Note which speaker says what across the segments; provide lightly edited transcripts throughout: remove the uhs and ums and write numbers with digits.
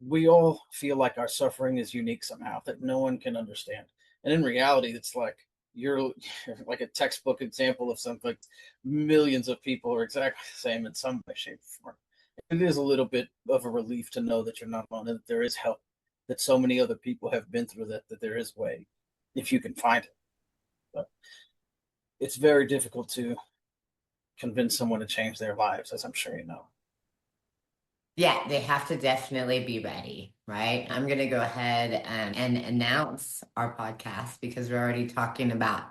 Speaker 1: we all feel like our suffering is unique somehow, that no one can understand. And in reality, it's like you're like a textbook example of something. Like millions of people are exactly the same in some way, shape, or form. It is a little bit of a relief to know that you're not alone and that there is help, that so many other people have been through that there is way if you can find it. But it's very difficult to convince someone to change their lives, as I'm sure you know.
Speaker 2: Yeah, they have to definitely be ready, right? I'm going to go ahead and announce our podcast because we're already talking about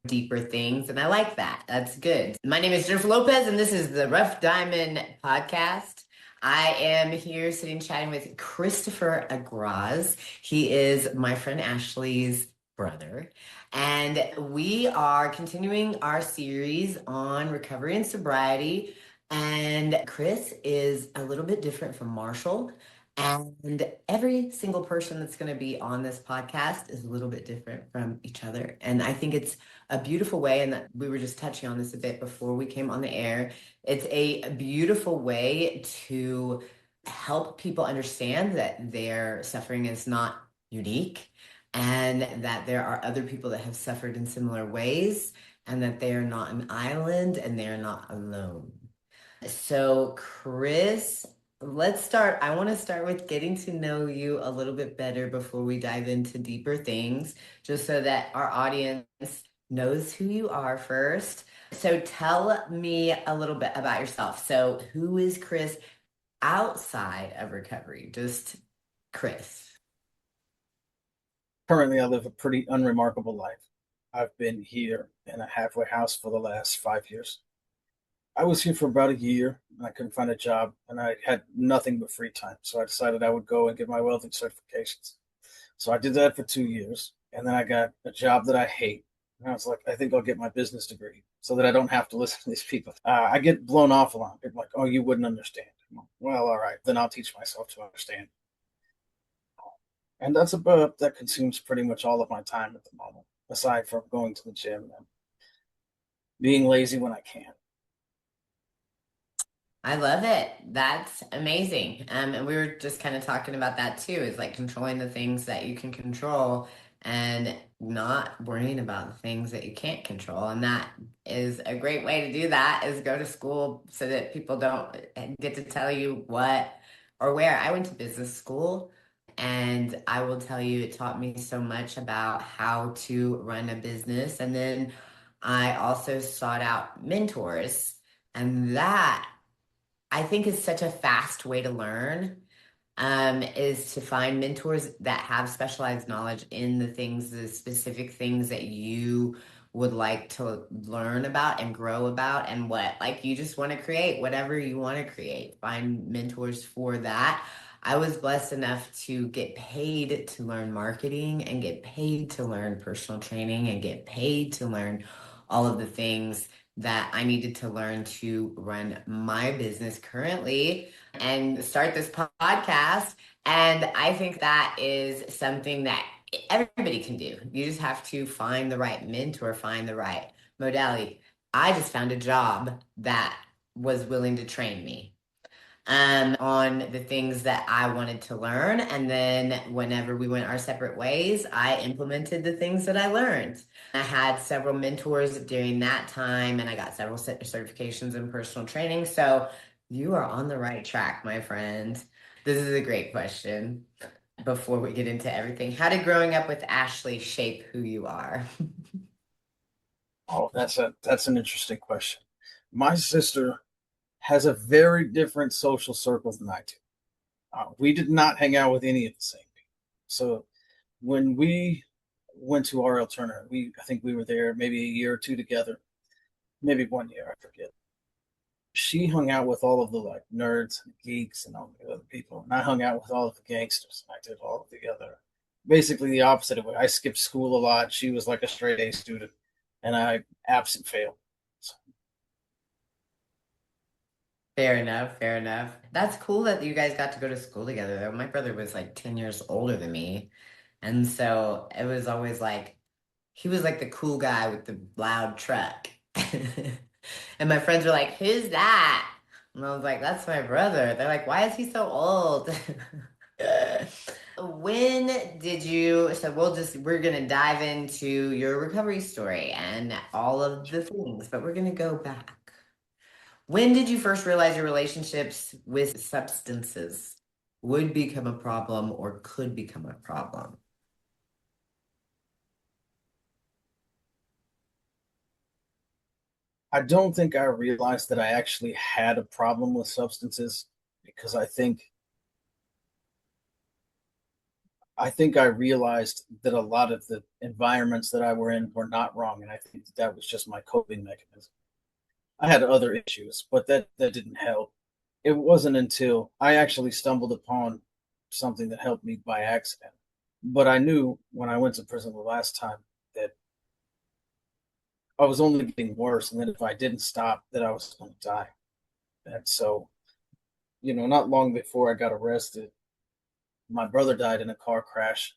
Speaker 2: deeper things, and I like that. That's good. My name is Jennifer Lopez, and this is the Rough Diamond Podcast. I am here sitting chatting with Christopher Agraz. He is my friend Ashley's brother, and we are continuing our series on recovery and sobriety. And Chris is a little bit different from Marshall. And every single person that's going to be on this podcast is a little bit different from each other. And I think it's a beautiful way, and that we were just touching on this a bit before we came on the air. It's a beautiful way to help people understand that their suffering is not unique and that there are other people that have suffered in similar ways and that they are not an island and they are not alone. So, Chris, let's start. I want to start with getting to know you a little bit better before we dive into deeper things, just so that our audience knows who you are first. So, tell me a little bit about yourself. So, who is Chris outside of recovery? Just Chris.
Speaker 1: Currently, I live a pretty unremarkable life. I've been here in a halfway house for the last 5 years. I was here for about a year and I couldn't find a job and I had nothing but free time. So I decided I would go and get my welding certifications. So I did that for 2 years and then I got a job that I hate. And I was like, I think I'll get my business degree so that I don't have to listen to these people. I get blown off a lot. People are like, oh, you wouldn't understand. I'm like, well, all right, then I'll teach myself to understand. And that consumes pretty much all of my time at the moment, aside from going to the gym and being lazy when I can.
Speaker 2: I love it. That's amazing. And we were just kind of talking about that too, is like controlling the things that you can control and not worrying about the things that you can't control. And that is a great way to do that is go to school so that people don't get to tell you what or where. I went to business school and I will tell you it taught me so much about how to run a business. And then I also sought out mentors. And that I think is such a fast way to learn, is to find mentors that have specialized knowledge in the things, the specific things that you would like to learn about and grow about and what like you just want to create, whatever you want to create. Find mentors for that. I was blessed enough to get paid to learn marketing and get paid to learn personal training and get paid to learn all of the things that I needed to learn to run my business currently and start this podcast. And I think that is something that everybody can do. You just have to find the right mentor, find the right modality. I just found a job that was willing to train me on the things that I wanted to learn. And then whenever we went our separate ways, I implemented the things that I learned. I had several mentors during that time, and I got several certifications in personal training. So you are on the right track, my friend. This is a great question. Before we get into everything, how did growing up with Ashley shape who you are?
Speaker 1: Oh, that's an interesting question. My sister has a very different social circle than I do. We did not hang out with any of the same people. So when we went to RL Turner, we I think we were there maybe a year or two together, maybe 1 year, I forget. She hung out with all of the like nerds and geeks and all the other people, and I hung out with all of the gangsters. And I did all of the other, basically the opposite of it. I skipped school a lot. She was like a straight A student, and I absent failed. So,
Speaker 2: Fair enough, fair enough. That's cool that you guys got to go to school together, though. My brother was like 10 years older than me. And so it was always like, he was like the cool guy with the loud truck. And my friends were like, who's that? And I was like, that's my brother. They're like, why is he so old? when did you, so we're gonna dive into your recovery story and all of the things, but we're gonna go back. When did you first realize your relationships with substances would become a problem or could become a problem?
Speaker 1: I don't think I realized that I actually had a problem with substances because I think I realized that a lot of the environments that I were in were not wrong, and I think that, that was just my coping mechanism. I had other issues, but that didn't help. It wasn't until I actually stumbled upon something that helped me by accident. But I knew when I went to prison the last time that I was only getting worse, and that if I didn't stop, that I was going to die. And so, not long before I got arrested, my brother died in a car crash,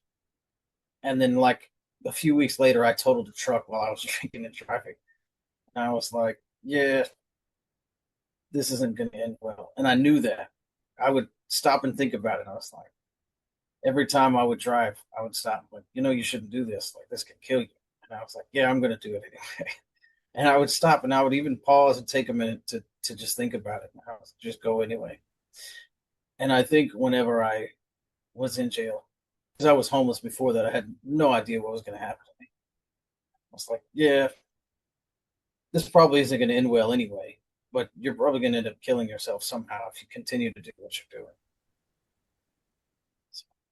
Speaker 1: and then like a few weeks later, I totaled a truck while I was drinking and driving. And I was like, yeah, this isn't going to end well. And I knew that. I would stop and think about it. I was like, every time I would drive, I would stop. Like, you shouldn't do this. Like, this could kill you. And I was like, yeah, I'm going to do it anyway. And I would stop and I would even pause and take a minute to just think about it. And I was just go anyway. And I think whenever I was in jail, because I was homeless before that, I had no idea what was going to happen to me. I was like, yeah, this probably isn't going to end well anyway, but you're probably going to end up killing yourself somehow if you continue to do what you're doing.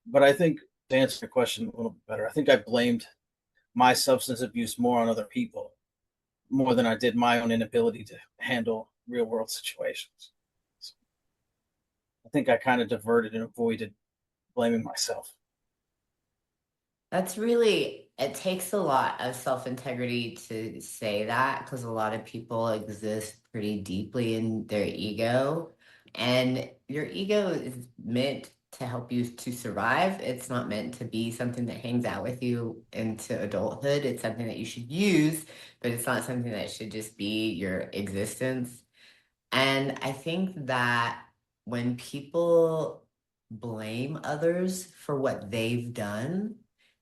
Speaker 1: But I think to answer your question a little bit better, I think I blamed my substance abuse more on other people more than I did my own inability to handle real world situations. So I think I kind of diverted and avoided blaming myself.
Speaker 2: That's really, it takes a lot of self-integrity to say that because a lot of people exist pretty deeply in their ego. And your ego is meant to help you to survive. It's not meant to be something that hangs out with you into adulthood. It's something that you should use, but it's not something that should just be your existence. And I think that when people blame others for what they've done,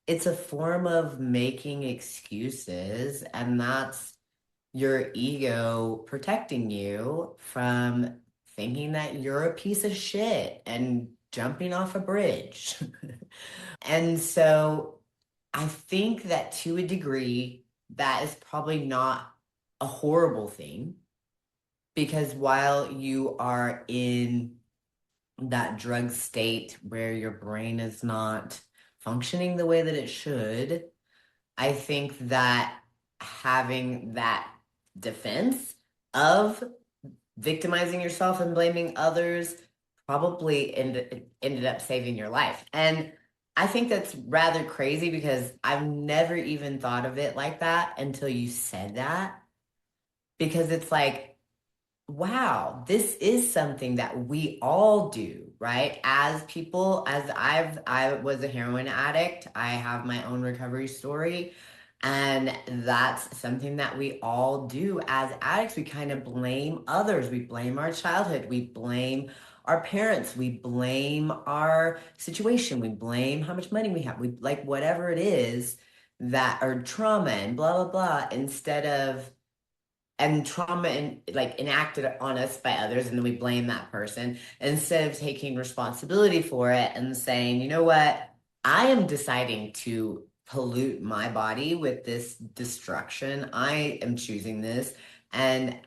Speaker 2: it's a form of making excuses, and that's your ego protecting you from thinking that you're a piece of shit and jumping off a bridge. And so I think that to a degree, that is probably not a horrible thing because while you are in that drug state where your brain is not functioning the way that it should, I think that having that defense of victimizing yourself and blaming others probably ended up saving your life. And I think that's rather crazy because I've never even thought of it like that until you said that. Because it's like, wow, this is something that we all do, right? As people, I was a heroin addict. I have my own recovery story. And that's something that we all do as addicts. We kind of blame others. We blame our childhood. We blame our parents. We blame our situation. We blame how much money we have. We like whatever it is that or trauma and blah blah blah instead of and trauma and like enacted on us by others and then we blame that person instead of taking responsibility for it and saying, you know what, I am deciding to pollute my body with this destruction. I am choosing this, and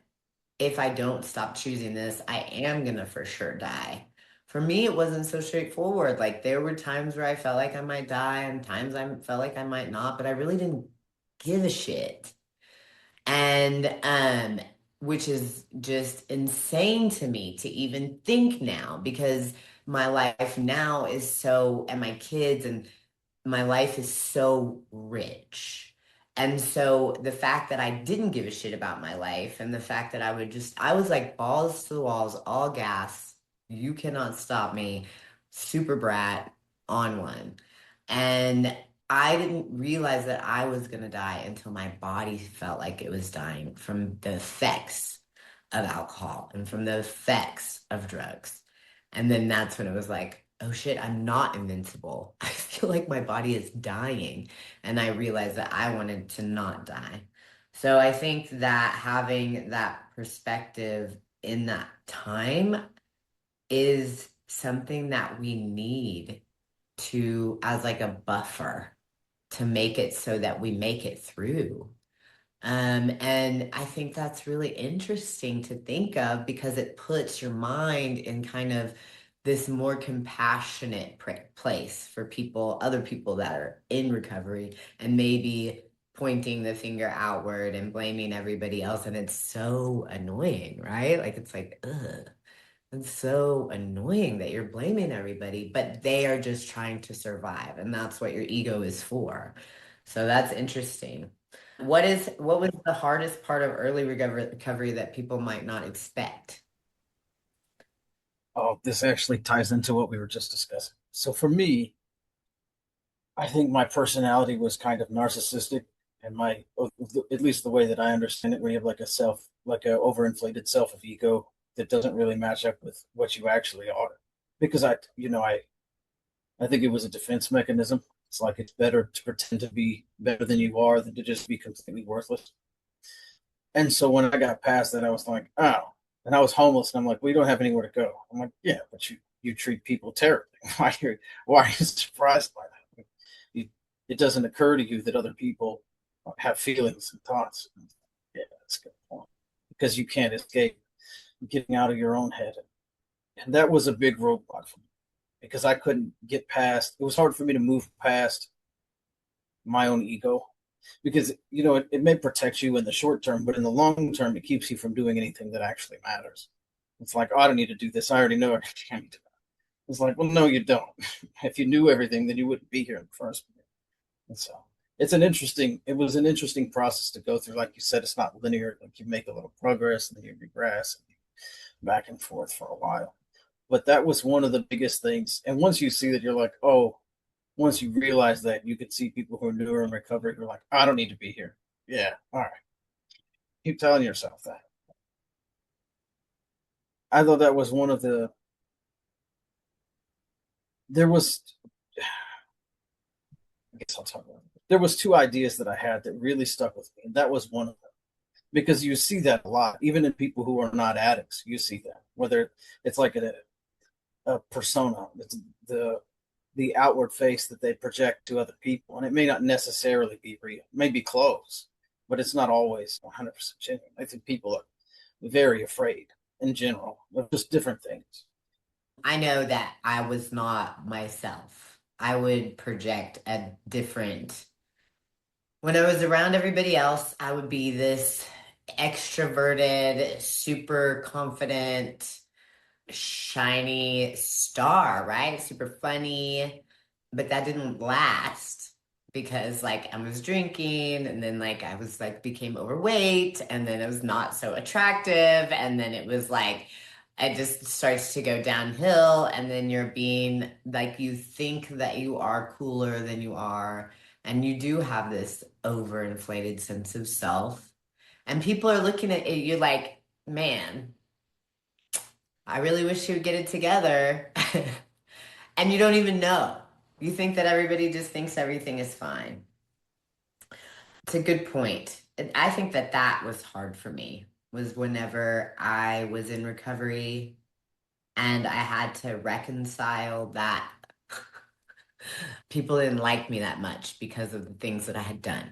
Speaker 2: if I don't stop choosing this, I am gonna for sure die. For me it wasn't so straightforward. Like there were times where I felt like I might die and times I felt like I might not, but I really didn't give a shit. And which is just insane to me to even think now because my life now is so, and my kids and my life is so rich. And so the fact that I didn't give a shit about my life and the fact that I was like balls to the walls, all gas, you cannot stop me, super brat on one. And I didn't realize that I was going to die until my body felt like it was dying from the effects of alcohol and from the effects of drugs. And then that's when it was like, oh shit, I'm not invincible. I feel like my body is dying. And I realized that I wanted to not die. So I think that having that perspective in that time is something that we need to, as like a buffer, to make it so that we make it through. And I think that's really interesting to think of because it puts your mind in kind of this more compassionate place for people, other people that are in recovery, and maybe pointing the finger outward and blaming everybody else. And it's so annoying, right? Like, it's like, ugh. It's so annoying that you're blaming everybody, but they are just trying to survive, and that's what your ego is for. So that's interesting. What was the hardest part of early recovery that people might not expect?
Speaker 1: Oh, this actually ties into what we were just discussing. So for me, I think my personality was kind of narcissistic, and at least the way that I understand it, where you have like a overinflated self of ego that doesn't really match up with what you actually are. Because I think it was a defense mechanism. It's like it's better to pretend to be better than you are than to just be completely worthless. And so when I got past that, I was like, oh, and I was homeless, and I'm like, we don't have anywhere to go. I'm like, yeah, but you treat people terribly. Why are you surprised by that? You, it doesn't occur to you that other people have feelings and thoughts. Yeah, that's a good point. Because you can't escape getting out of your own head. And that was a big roadblock for me because I couldn't get past. It was hard for me to move past my own ego because it may protect you in the short term, but in the long term, it keeps you from doing anything that actually matters. It's like, oh, I don't need to do this. I already know everything. It's like, well, no, you don't. If you knew everything, then you wouldn't be here in the first place. And so it was an interesting process to go through. Like you said, it's not linear. Like you make a little progress and then you regress and back and forth for a while. But that was one of the biggest things. And once you see that, you're like, oh, once you realize that, you could see people who are newer in recovery who are like, I don't need to be here. Yeah, all right. Keep telling yourself that. I thought that was one of there was, I guess I'll talk about it. There was two ideas that I had that really stuck with me, and that was one of them. Because you see that a lot, even in people who are not addicts, you see that. Whether it's like a persona, it's the outward face that they project to other people, and it may not necessarily be real. It may be close, but it's not always 100% genuine. I think people are very afraid in general of just different things.
Speaker 2: I know that I was not myself. I would project a different. When I was around everybody else, I would be this extroverted, super confident, shiny star, right? Super funny. But that didn't last because like I was drinking and then like I was like became overweight and then it was not so attractive and then it was like it just starts to go downhill and then you're being like you think that you are cooler than you are and you do have this overinflated sense of self and people are looking at you like, man, I really wish you would get it together. And you don't even know. You think that everybody just thinks everything is fine. It's a good point. And I think that that was hard for me, was whenever I was in recovery and I had to reconcile that people didn't like me that much because of the things that I had done.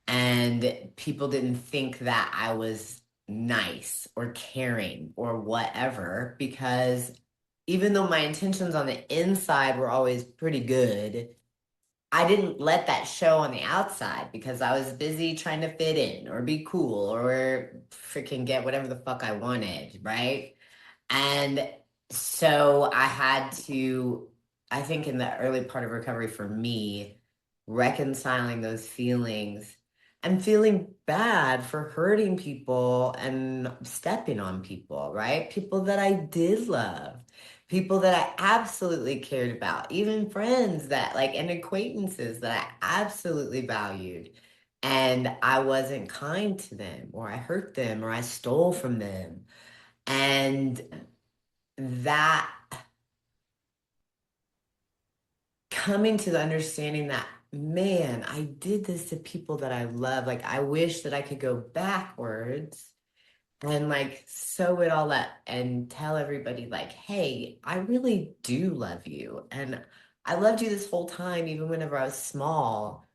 Speaker 2: And people didn't think that I was nice or caring or whatever because even though my intentions on the inside were always pretty good, I didn't let that show on the outside because I was busy trying to fit in or be cool or freaking get whatever the fuck I wanted, right? And so I had to, I think in the early part of recovery for me, reconciling those feelings and feeling bad for hurting people and stepping on people, right? People that I did love, people that I absolutely cared about, even friends that like, and acquaintances that I absolutely valued. And I wasn't kind to them, or I hurt them, or I stole from them. And that coming to the understanding that, man, I did this to people that I love. Like, I wish that I could go backwards and like sew it all up and tell everybody, like, hey, I really do love you. And I loved you this whole time, even whenever I was small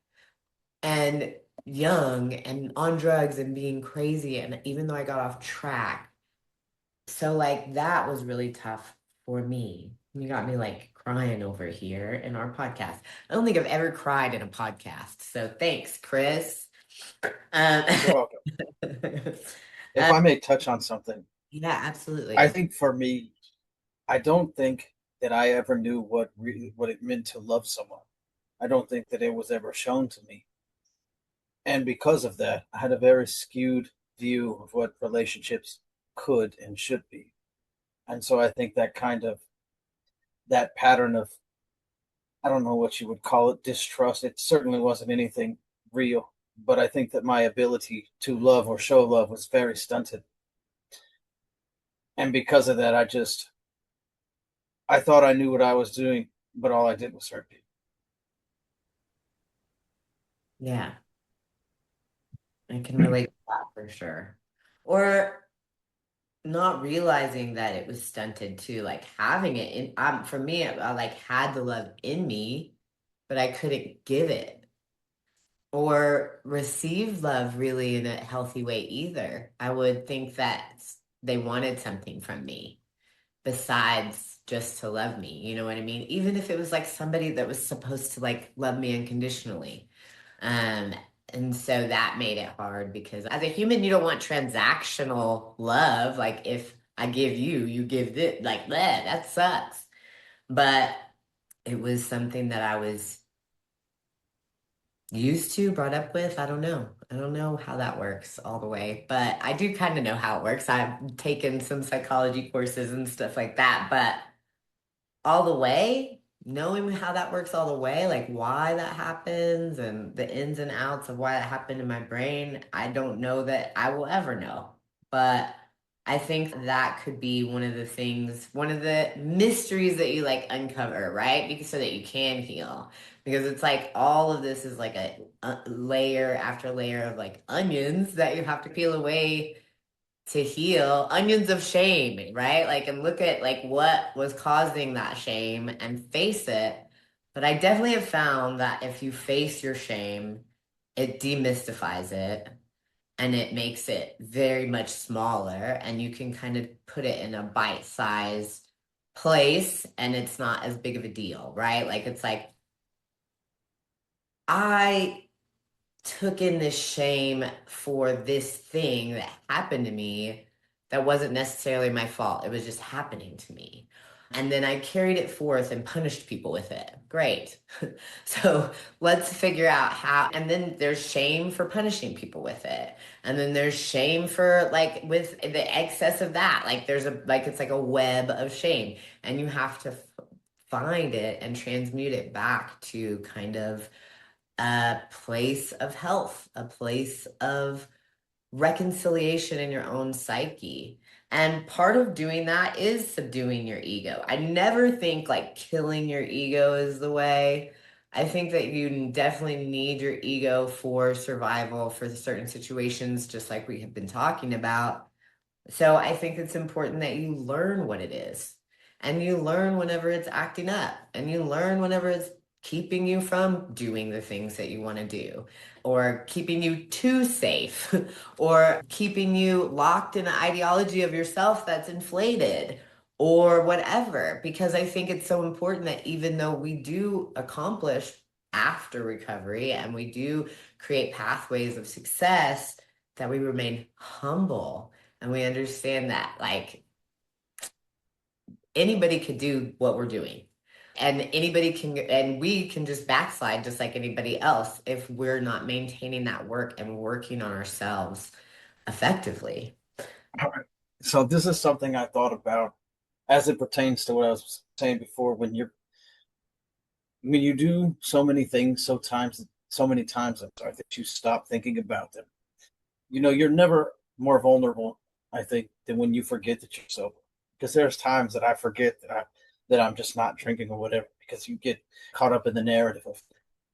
Speaker 2: and young and on drugs and being crazy. And even though I got off track, so like that was really tough for me. You got me like crying over here in our podcast. I don't think I've ever cried in a podcast. So thanks, Chris. Um,
Speaker 1: You're welcome. If
Speaker 2: uh,
Speaker 1: I may touch on something,
Speaker 2: yeah,
Speaker 1: I
Speaker 2: absolutely.
Speaker 1: think for me, I don't think that I ever knew what it meant to love someone. I don't think that it was ever shown to me. And because of that, I had a very skewed view of what relationships could and should be. And so I think that pattern of, I don't know what you would call it, distrust, it certainly wasn't anything real. But I think that my ability to love or show love was very stunted. And because of that, I thought I knew what I was doing, but all I did was hurt people.
Speaker 2: Yeah, I can relate to that for sure. Or not realizing that it was stunted too, like having it in, for me, I like had the love in me, but I couldn't give it or receive love really in a healthy way either. I would think that they wanted something from me besides just to love me. You know what I mean? Even if it was like somebody that was supposed to like love me unconditionally. Um, and so that made it hard because as a human, you don't want transactional love. Like if I give you, you give this, like that sucks. But it was something that I was used to, brought up with. I don't know. I don't know how that works all the way, but I do kind of know how it works. I've taken some psychology courses and stuff like that, but all the way, knowing how that works all the way, like why that happens and the ins and outs of why that happened in my brain, I don't know that I will ever know. But I think that could be one of the things, one of the mysteries that you like uncover, right? Because so that you can heal. Because it's like all of this is like a layer after layer of like onions that you have to peel away to heal, onions of shame, right? Like, and look at like what was causing that shame and face it. But I definitely have found that if you face your shame, it demystifies it and it makes it very much smaller, and you can kind of put it in a bite-sized place and it's not as big of a deal, right? Like it's like I took in this shame for this thing that happened to me that wasn't necessarily my fault. It was just happening to me. And then I carried it forth and punished people with it. Great. So let's figure out how. And then there's shame for punishing people with it. And then there's shame for like with the excess of that. Like there's a, like, it's like a web of shame. And you have to find it and transmute it back to kind of a place of health, a place of reconciliation in your own psyche. And part of doing that is subduing your ego. I never think like killing your ego is the way. I think that you definitely need your ego for survival for certain situations, just like we have been talking about. So I think it's important that you learn what it is. And you learn whenever it's acting up. And you learn whenever it's keeping you from doing the things that you want to do, or keeping you too safe, or keeping you locked in an ideology of yourself that's inflated, or whatever. Because I think it's so important that even though we do accomplish after recovery and we do create pathways of success, that we remain humble and we understand that like anybody could do what we're doing, and anybody can, and we can just backslide just like anybody else if we're not maintaining that work and working on ourselves effectively.
Speaker 1: All right. So this is something I thought about as it pertains to what I was saying before. When you do so many things, so many times, I'm sorry, that you stop thinking about them. You're never more vulnerable, I think, than when you forget that you're sober. Because there's times that I forget that that I'm just not drinking or whatever, because you get caught up in the narrative of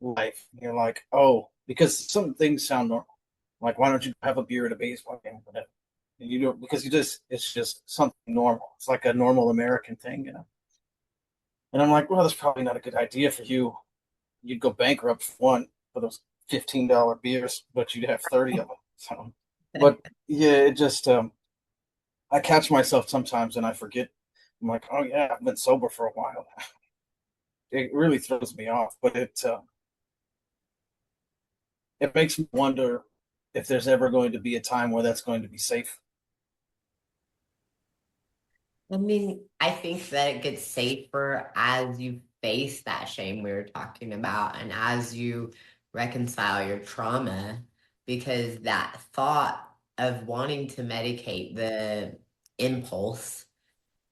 Speaker 1: life. You're like, oh, because some things sound normal. Like, why don't you have a beer at a baseball game or whatever? And you don't, because you just, it's just something normal. It's like a normal American thing, you know? And I'm like, well, that's probably not a good idea for you. You'd go bankrupt for one for those $15 beers, but you'd have 30 of them. So, but yeah, it just, I catch myself sometimes and I forget. I'm like, oh yeah, I've been sober for a while. It really throws me off, but it makes me wonder if there's ever going to be a time where that's going to be safe.
Speaker 2: I mean, I think that it gets safer as you face that shame we were talking about and as you reconcile your trauma, because that thought of wanting to medicate the impulse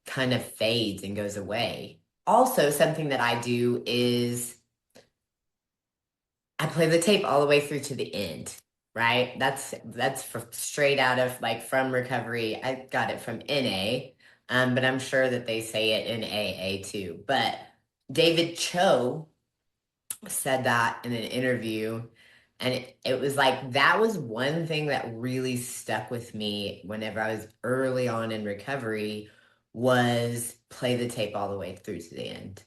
Speaker 2: kind of fades and goes away. Also, something that I do is I play the tape all the way through to the end, right? That's straight out of like from recovery. I got it from NA, but I'm sure that they say it in AA too. But David Cho said that in an interview, and it was like that was one thing that really stuck with me whenever I was early on in recovery was play the tape all the way through to the end.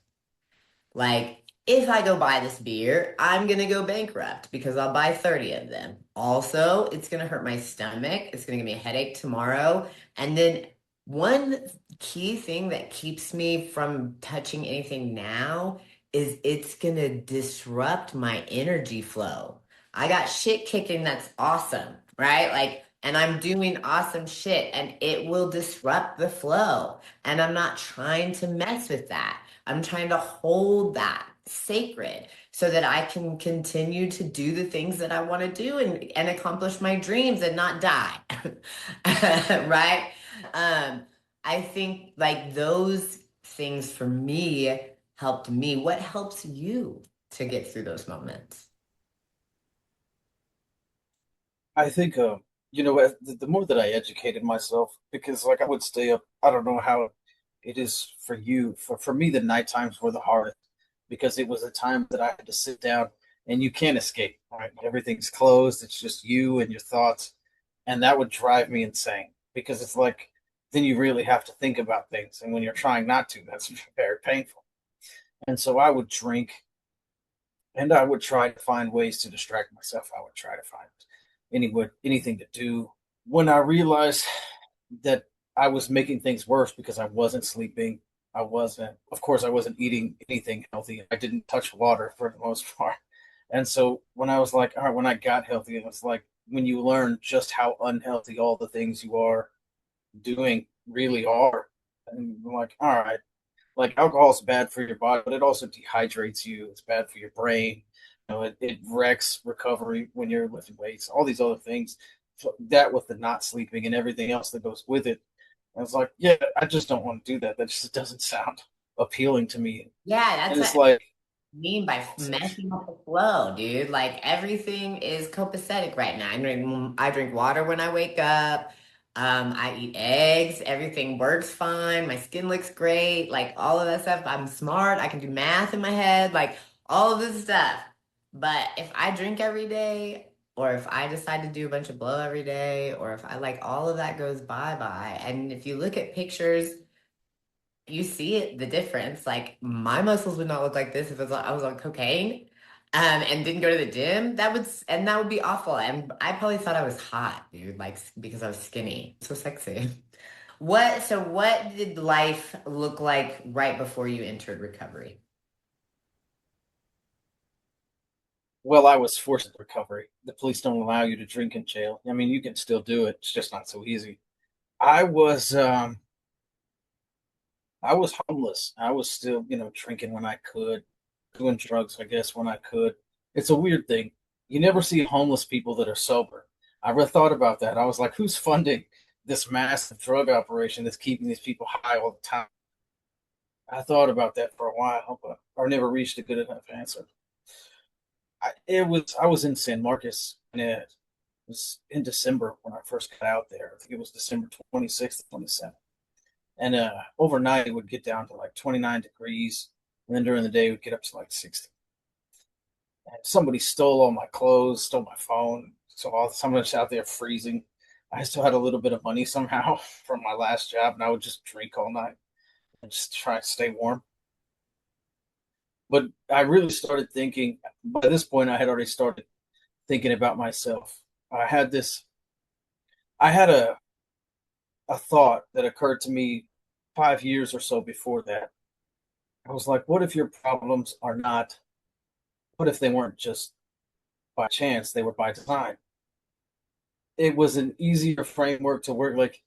Speaker 2: Like, if I go buy this beer, I'm gonna go bankrupt because I'll buy 30 of them. Also, it's gonna hurt my stomach. It's gonna give me a headache tomorrow. And then one key thing that keeps me from touching anything now is it's gonna disrupt my energy flow. I got shit kicking that's awesome, right? Like, and I'm doing awesome shit, and it will disrupt the flow. And I'm not trying to mess with that. I'm trying to hold that sacred so that I can continue to do the things that I want to do and accomplish my dreams and not die. Right? Um, I think like those things for me helped me. What helps you to get through those moments?
Speaker 1: I think, the more that I educated myself, because like I would stay up, I don't know how it is for you. For me, the night times were the hardest because it was a time that I had to sit down and you can't escape, right? Everything's closed. It's just you and your thoughts. And that would drive me insane because it's like, then you really have to think about things. And when you're trying not to, that's very painful. And so I would drink and I would try to find ways to distract myself. I would try to find anything to do. When I realized that I was making things worse because I wasn't sleeping, of course, I wasn't eating anything healthy. I didn't touch water for the most part. And so when I was like, all right, when I got healthy, it was like when you learn just how unhealthy all the things you are doing really are. And I'm like, all right, like alcohol is bad for your body, but it also dehydrates you. It's bad for your brain. It wrecks recovery when you're lifting weights, all these other things. So that with the not sleeping and everything else that goes with it. I was like, yeah, I just don't want to do that. That just doesn't sound appealing to me.
Speaker 2: Yeah,
Speaker 1: And
Speaker 2: that's
Speaker 1: it's
Speaker 2: what
Speaker 1: like,
Speaker 2: mean by messing up the flow, dude. Like everything is copacetic right now. I drink water when I wake up. I eat eggs. Everything works fine. My skin looks great. Like all of that stuff. I'm smart. I can do math in my head. Like all of this stuff. But if I drink every day, or if I decide to do a bunch of blow every day, or if I like all of that goes bye bye. And if you look at pictures you see it, the difference. Like my muscles would not look like this if I was on cocaine, and didn't go to the gym. That would be awful. And I probably thought I was hot, dude, like because I was skinny, so sexy. What did life look like right before you entered recovery?
Speaker 1: well, I was forced into recovery. The police don't allow you to drink in jail. I mean, you can still do it. It's just not so easy. I was um I was homeless. I was still, drinking when I could, doing drugs, I guess, when I could. It's a weird thing. You never see homeless people that are sober. I really thought about that. I was like, who's funding this massive drug operation that's keeping these people high all the time? I thought about that for a while, but I never reached a good enough answer. I was in San Marcos, and it was in December when I first got out there. I think it was December 26th, 27th. And overnight it would get down to like 29 degrees, and then during the day it would get up to like 60. And somebody stole all my clothes, stole my phone, so someone was out there freezing. I still had a little bit of money somehow from my last job, and I would just drink all night and just try to stay warm. But I really started thinking, by this point I had already started thinking about myself. I had this I had a thought that occurred to me 5 years or so before that. I was like, what if your problems are not, what if they weren't just by chance, they were by design? It was an easier framework to work. Like,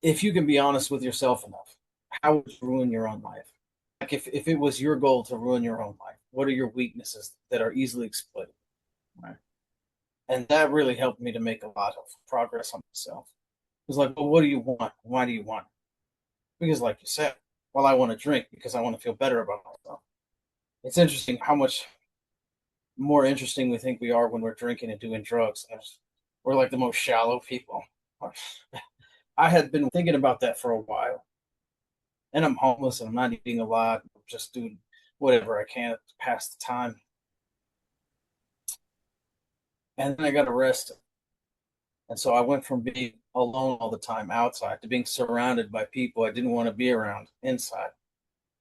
Speaker 1: if you can be honest with yourself enough, how would you ruin your own life? Like, if it was your goal to ruin your own life, what are your weaknesses that are easily exploited? Right. And that really helped me to make a lot of progress on myself. It was like, well, what do you want? Why do you want it? Because, like you said, well, I want to drink because I want to feel better about myself. It's interesting how much more interesting we think we are when we're drinking and doing drugs. We're like the most shallow people. I had been thinking about that for a while, and I'm homeless and I'm not eating a lot. I'm just doing whatever I can to pass the time. And then I got arrested. And so I went from being alone all the time outside to being surrounded by people I didn't want to be around inside.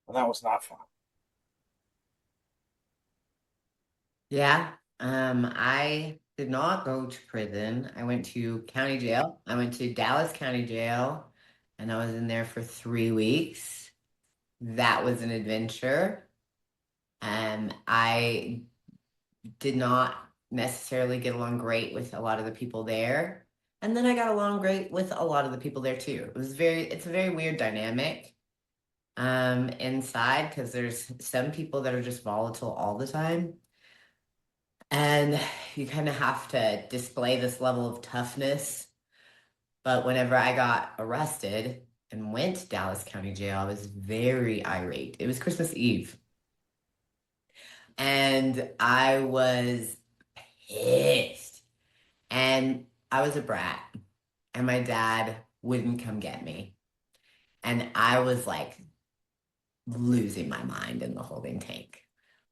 Speaker 1: And that was not fun.
Speaker 2: Yeah. I did not go to prison. I went to county jail. I went to Dallas County Jail, and I was in there for 3 weeks. That was an adventure. I did not necessarily get along great with a lot of the people there. And then I got along great with a lot of the people there too. It's a very weird dynamic inside, because there's some people that are just volatile all the time. And you kind of have to display this level of toughness. But whenever I got arrested and went to Dallas County Jail, I was very irate. It was Christmas Eve. And I was pissed. And I was a brat. And my dad wouldn't come get me. And I was like losing my mind in the holding tank.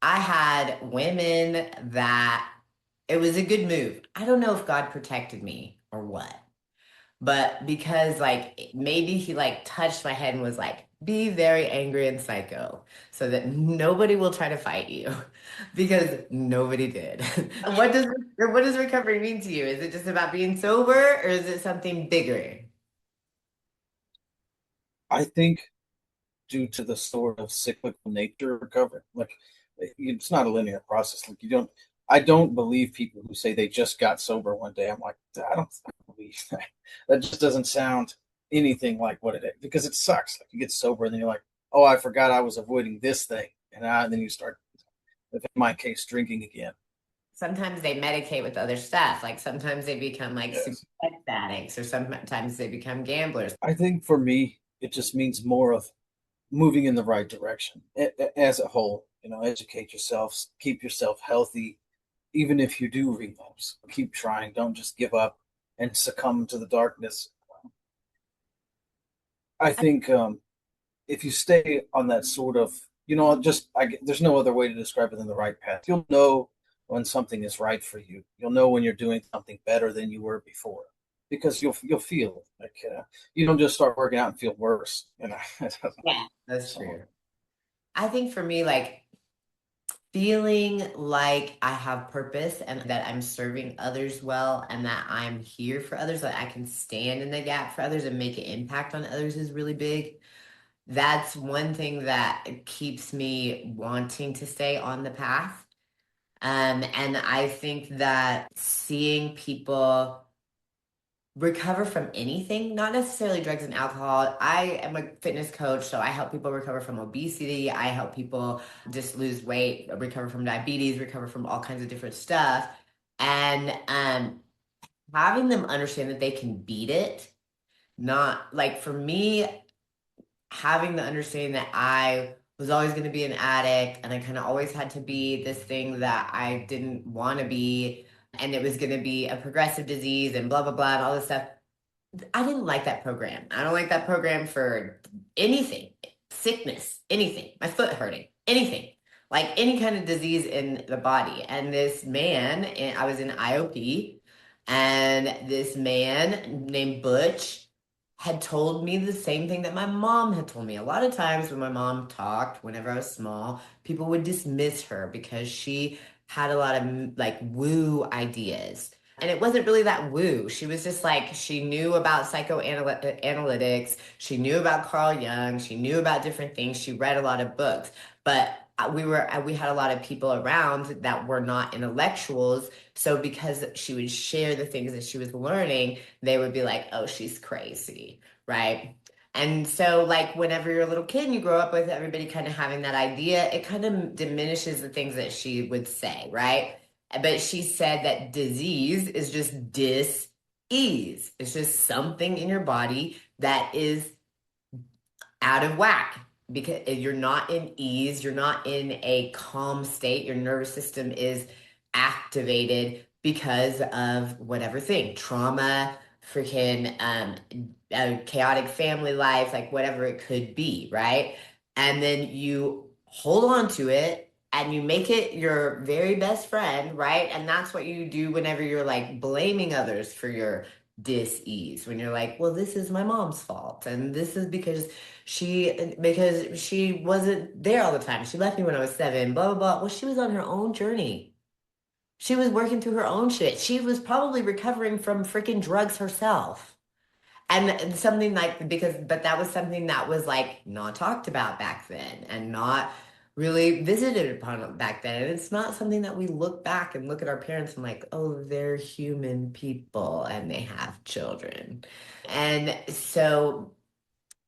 Speaker 2: I had women that it was a good move. I don't know if God protected me or what, but because like maybe he like touched my head and was like, be very angry and psycho so that nobody will try to fight you because nobody did. What does recovery mean to you? Is it just about being sober or is it something bigger?
Speaker 1: I think due to the sort of cyclical nature of recovery, like it's not a linear process. Like you don't, I don't believe people who say they just got sober one day. I'm like, I don't believe that. That just doesn't sound anything like what it is because it sucks. Like you get sober and then you're like, oh, I forgot I was avoiding this thing, and then you start, in my case, drinking again.
Speaker 2: Sometimes they medicate with other stuff. Like sometimes they become like super
Speaker 1: Yes,
Speaker 2: sex addicts, or sometimes they become gamblers.
Speaker 1: I think for me, it just means more of moving in the right direction as a whole. Educate yourself, keep yourself healthy, even if you do relapse. Keep trying. Don't just give up and succumb to the darkness. I think if you stay on that sort of, there's no other way to describe it than the right path. You'll know when something is right for you. You'll know when you're doing something better than you were before, because you'll feel like you don't just start working out and feel worse.
Speaker 2: Yeah, that's
Speaker 1: So
Speaker 2: true. I think for me, like feeling like I have purpose and that I'm serving others well and that I'm here for others, that I can stand in the gap for others and make an impact on others is really big. That's one thing that keeps me wanting to stay on the path. And I think that seeing people recover from anything, not necessarily drugs and alcohol. I am a fitness coach, so I help people recover from obesity. I help people just lose weight, recover from diabetes, recover from all kinds of different stuff. And having them understand that they can beat it, not like for me, having the understanding that I was always going to be an addict and I kind of always had to be this thing that I didn't want to be, and it was going to be a progressive disease and blah blah blah and all this stuff. I didn't like that program. I don't like that program for anything, sickness, anything, my foot hurting, anything, like any kind of disease in the body. And this man, and I was in IOP, and this man named Butch had told me the same thing that my mom had told me. A lot of times when my mom talked, whenever I was small, people would dismiss her because she had a lot of like woo ideas. And it wasn't really that woo. She was just like, she knew about psychoanalytics. She knew about Carl Jung. She knew about different things. She read a lot of books. But we had a lot of people around that were not intellectuals. So because she would share the things that she was learning, they would be like, oh, she's crazy, right? And so, like, whenever you're a little kid and you grow up with everybody kind of having that idea, it kind of diminishes the things that she would say, right? But she said that disease is just dis-ease. It's just something in your body that is out of whack because you're not in ease, you're not in a calm state. Your nervous system is activated because of whatever thing, trauma, freaking a chaotic family life, like whatever it could be, right? And then you hold on to it and you make it your very best friend, right? And that's what you do whenever you're like blaming others for your dis-ease, when you're like, well, this is my mom's fault and this is because she wasn't there all the time. She left me when I was 7, blah blah blah. Well, she was on her own journey. She was working through her own shit. She was probably recovering from freaking drugs herself. And something like, because but that was something that was like not talked about back then and not really visited upon back then. And it's not something that we look back and look at our parents and like, oh, they're human people and they have children. And so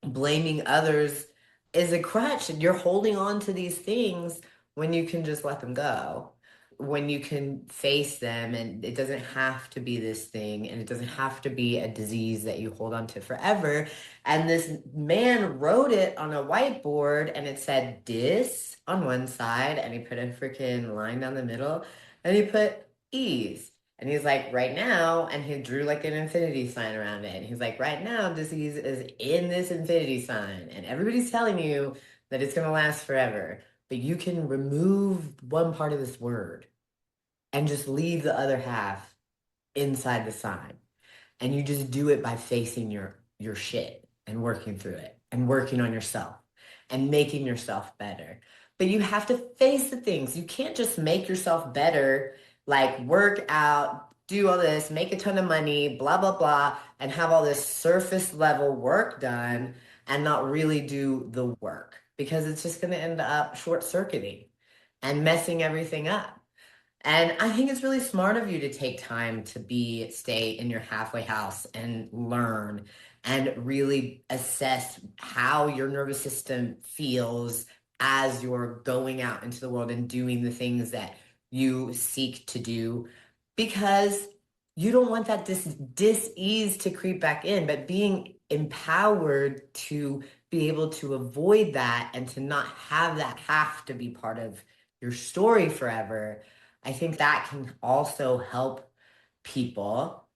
Speaker 2: blaming others is a crutch, and you're holding on to these things when you can just let them go, when you can face them, and it doesn't have to be this thing, and it doesn't have to be a disease that you hold on to forever. And this man wrote it on a whiteboard, and it said dis on one side, and he put a freaking line down the middle, and he put ease. And he's like, right now, and he drew like an infinity sign around it. And he's like, right now, disease is in this infinity sign. And everybody's telling you that it's going to last forever. But you can remove one part of this word and just leave the other half inside the sign. And you just do it by facing your shit and working through it and working on yourself and making yourself better. But you have to face the things. You can't just make yourself better, like work out, do all this, make a ton of money, blah blah blah, and have all this surface level work done and not really do the work, because it's just going to end up short circuiting and messing everything up. And I think it's really smart of you to take time to stay in your halfway house and learn and really assess how your nervous system feels as you're going out into the world and doing the things that you seek to do, because you don't want that dis-ease to creep back in, but being empowered to be able to avoid that and to not have that have to be part of your story forever. I think that can also help people.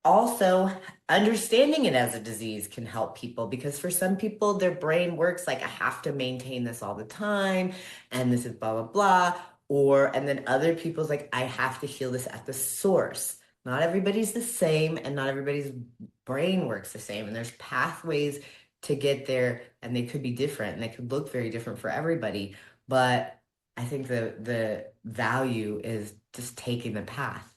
Speaker 2: Also, understanding it as a disease can help people, because for some people, their brain works like, I have to maintain this all the time, and this is blah, blah, blah. And then other people's like, I have to heal this at the source. Not everybody's the same, and not everybody's brain works the same. And there's pathways to get there, and they could be different, and they could look very different for everybody. But I think the value is just taking the path.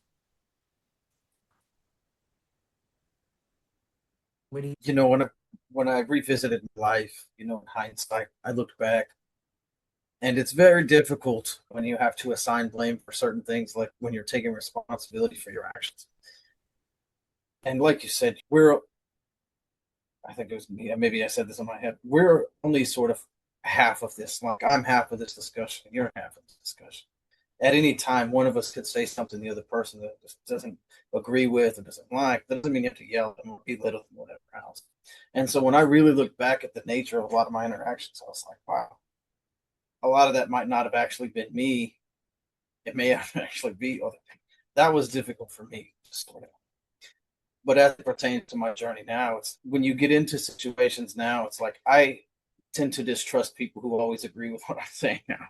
Speaker 2: What do you?
Speaker 1: When I revisited life, in hindsight, I looked back, and it's very difficult when you have to assign blame for certain things, like when you're taking responsibility for your actions. And like you said, I think it was me, maybe I said this in my head, we're only sort of half of this. Like, I'm half of this discussion, you're half of this discussion. At any time, one of us could say something the other person that just doesn't agree with or doesn't like. That doesn't mean you have to yell at them or belittle them, whatever else. And so when I really look back at the nature of a lot of my interactions, I was like, wow, a lot of that might not have actually been me. It may have actually be other people. That was difficult for me to sort out. But as it pertains to my journey now, it's when you get into situations now, it's like I tend to distrust people who always agree with what I'm saying now.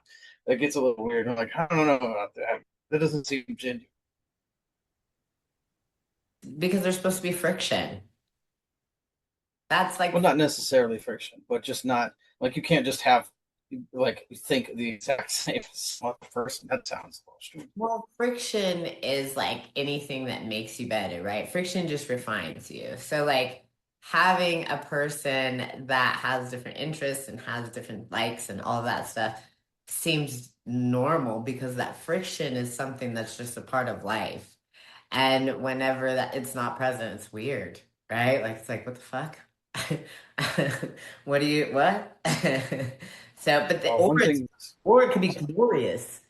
Speaker 1: That gets a little weird. I'm like, I don't know about that. That doesn't seem genuine.
Speaker 2: Because there's supposed to be friction. That's
Speaker 1: Well,
Speaker 2: like,
Speaker 1: not necessarily friction, but just not like you can't just have like you think the exact same as one person. That sounds bullshit.
Speaker 2: well, friction is like anything that makes you better, right? Friction just refines you. So, like, having a person that has different interests and has different likes and all that stuff seems normal because that friction is something that's just a part of life. And whenever that it's not present, it's weird, right? Like, it's like, what the fuck? What do you, what? So, but
Speaker 1: Well, one thing,
Speaker 2: or it could be
Speaker 1: sorry,
Speaker 2: glorious.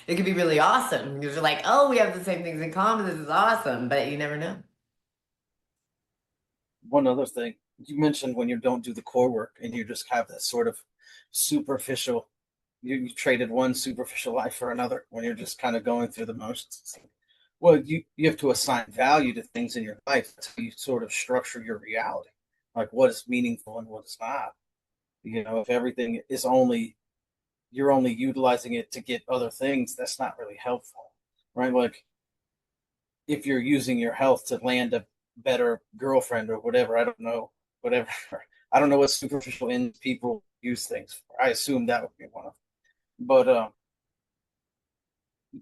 Speaker 2: It could be really awesome because you're like, oh, we have the same things in common. This is awesome, but you never know.
Speaker 1: one other thing you mentioned when you don't do the core work and you just have that sort of superficial. You traded one superficial life for another when you're just kind of going through the motions. Well, you have to assign value to things in your life. That's how you sort of structure your reality, like what is meaningful and what is not. If everything is only you're only utilizing it to get other things, that's not really helpful, right? Like if you're using your health to land a better girlfriend or whatever, I don't know, whatever. I don't know what superficial ends people use things for. I assume that would be one of them. But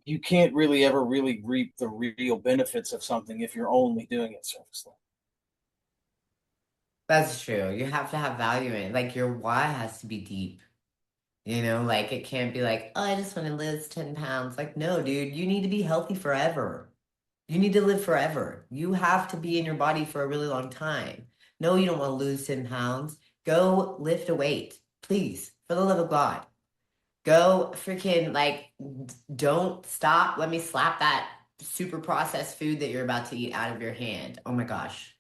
Speaker 1: you can't really ever really reap the real benefits of something if you're only doing it surface level.
Speaker 2: That's true. You have to have value in it. Like your why has to be deep. Like it can't be like, oh, I just want to lose 10 pounds. Like, no, dude, you need to be healthy forever. You need to live forever. You have to be in your body for a really long time. No, you don't want to lose 10 pounds. Go lift a weight, please, for the love of God. Go freaking like don't stop. Let me slap that super processed food that you're about to eat out of your hand. Oh my gosh.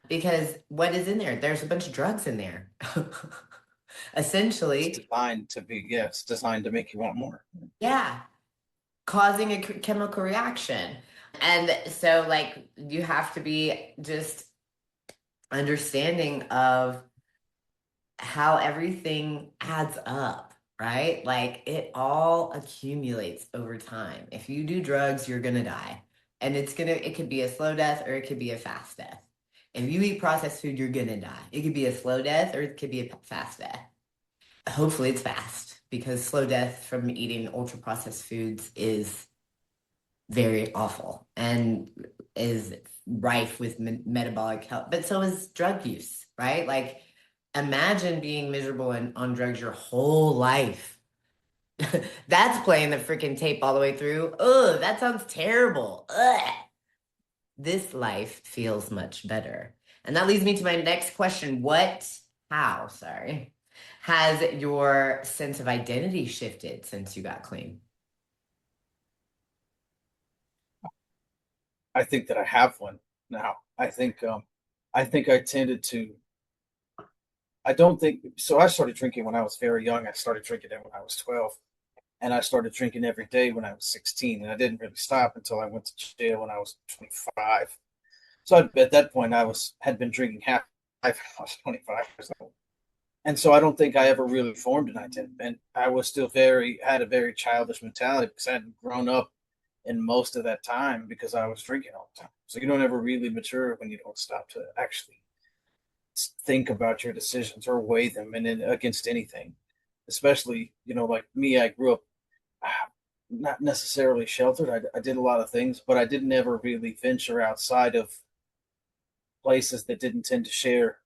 Speaker 2: Because what is in there? There's a bunch of drugs in there.
Speaker 1: It's
Speaker 2: Essentially,
Speaker 1: designed to be, yes, designed to make you want more.
Speaker 2: yeah, causing a chemical reaction. And so like you have to be just understanding of how everything adds up, right? Like it all accumulates over time. If you do drugs, you're gonna die. And it could be a slow death or it could be a fast death. If you eat processed food, you're gonna die. It could be a slow death or it could be a fast death. Hopefully it's fast because slow death from eating ultra processed foods is very awful and is rife with metabolic health. But so is drug use, right? Like, imagine being miserable and on drugs your whole life. That's playing the freaking tape all the way through. Ugh, that sounds terrible. Ugh. This life feels much better. And that leads me to my next question. Sorry, has your sense of identity shifted since you got clean?
Speaker 1: I think that I have one now. I think I tended to. I don't think so. I started drinking when I was very young. I started drinking it when I was 12, and I started drinking every day when I was 16, and I didn't really stop until I went to jail when I was 25. So at that point, I was had been drinking half life when I was 25 years old, and so I don't think I ever really formed an identity. And I was still very had a very childish mentality because I hadn't grown up in most of that time because I was drinking all the time. So you don't ever really mature when you don't stop to actually think about your decisions or weigh them and then against anything. Especially, like me, I grew up not necessarily sheltered. I did a lot of things, but I didn't ever really venture outside of places that didn't tend to share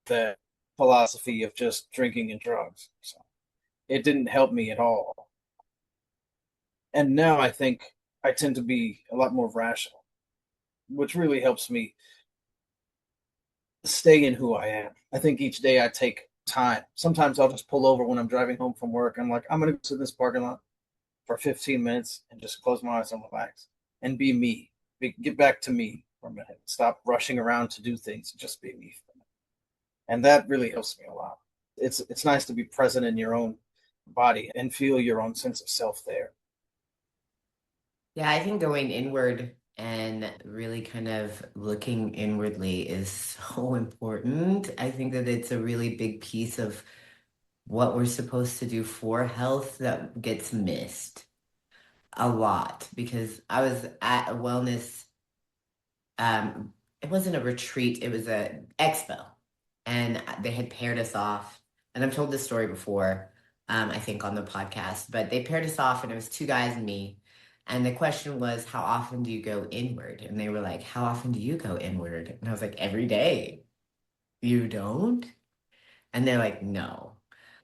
Speaker 1: that philosophy of just drinking and drugs. So it didn't help me at all. And now I think I tend to be a lot more rational, which really helps me stay in who I am. I think each day I take time. Sometimes I'll just pull over when I'm driving home from work. I'm like, I'm going to go to this parking lot for 15 minutes and just close my eyes and relax and be me. Get back to me for a minute. Stop rushing around to do things and just be me. And that really helps me a lot. It's nice to be present in your own body and feel your own sense of self there.
Speaker 2: Yeah, I think going inward And really kind of looking inwardly is so important. I think that it's a really big piece of what we're supposed to do for health that gets missed a lot because I was at a wellness it wasn't a retreat, it was a expo. And they had paired us off. And I've told this story before, I think on the podcast, but they paired us off and it was two guys and me. And the question was, how often do you go inward? And they were like, how often do you go inward? And I was like, every day. You don't? And they're like, no,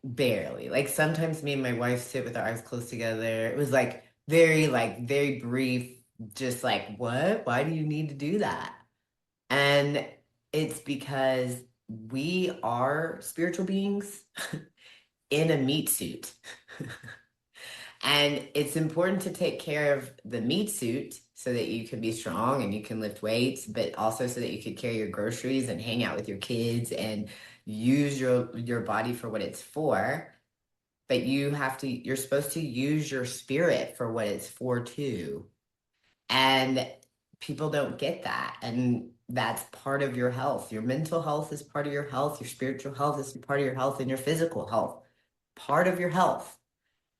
Speaker 2: barely. Like sometimes me and my wife sit with our eyes closed together. It was like very brief, just like, what? Why do you need to do that? And it's because we are spiritual beings in a meat suit. And it's important to take care of the meat suit so that you can be strong and you can lift weights, but also so that you can carry your groceries and hang out with your kids and use your body for what it's for. But you're supposed to use your spirit for what it's for too. And people don't get that. And that's part of your health. Your mental health is part of your health. Your spiritual health is part of your health, and your physical health, part of your health.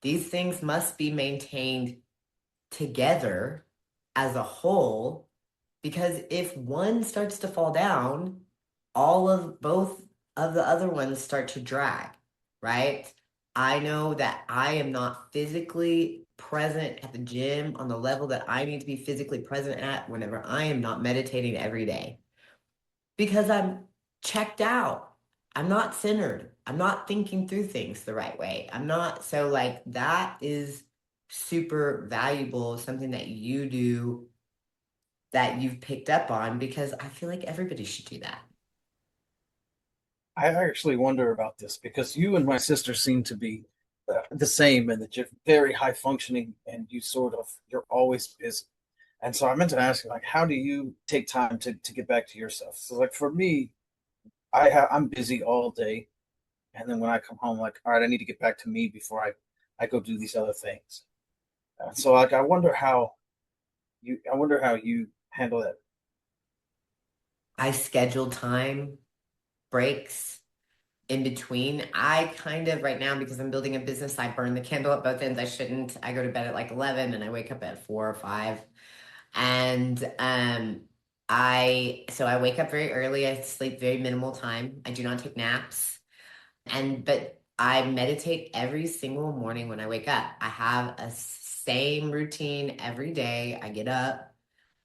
Speaker 2: These things must be maintained together as a whole, because if one starts to fall down, all of both of the other ones start to drag, right? I know that I am not physically present at the gym on the level that I need to be physically present at whenever I am not meditating every day because I'm checked out. I'm not centered. I'm not thinking through things the right way. I'm not, so like that is super valuable, something that you do that you've picked up on because I feel like everybody should do that.
Speaker 1: I actually wonder about this because you and my sister seem to be the same and that you're very high functioning and you're always busy. And so I meant to ask you, like, how do you take time to get back to yourself? So, like, for me, I'm busy all day, and then when I come home, like, all right, I need to get back to me before I go do these other things. So, like, I wonder how you handle that.
Speaker 2: I schedule time, breaks in between. I kind of right now, because I'm building a business, I burn the candle at both ends. I shouldn't. I go to bed at like 11 and I wake up at 4 or 5. And I wake up very early. I sleep very minimal time. I do not take naps. But I meditate every single morning when I wake up. I have a same routine every day. I get up.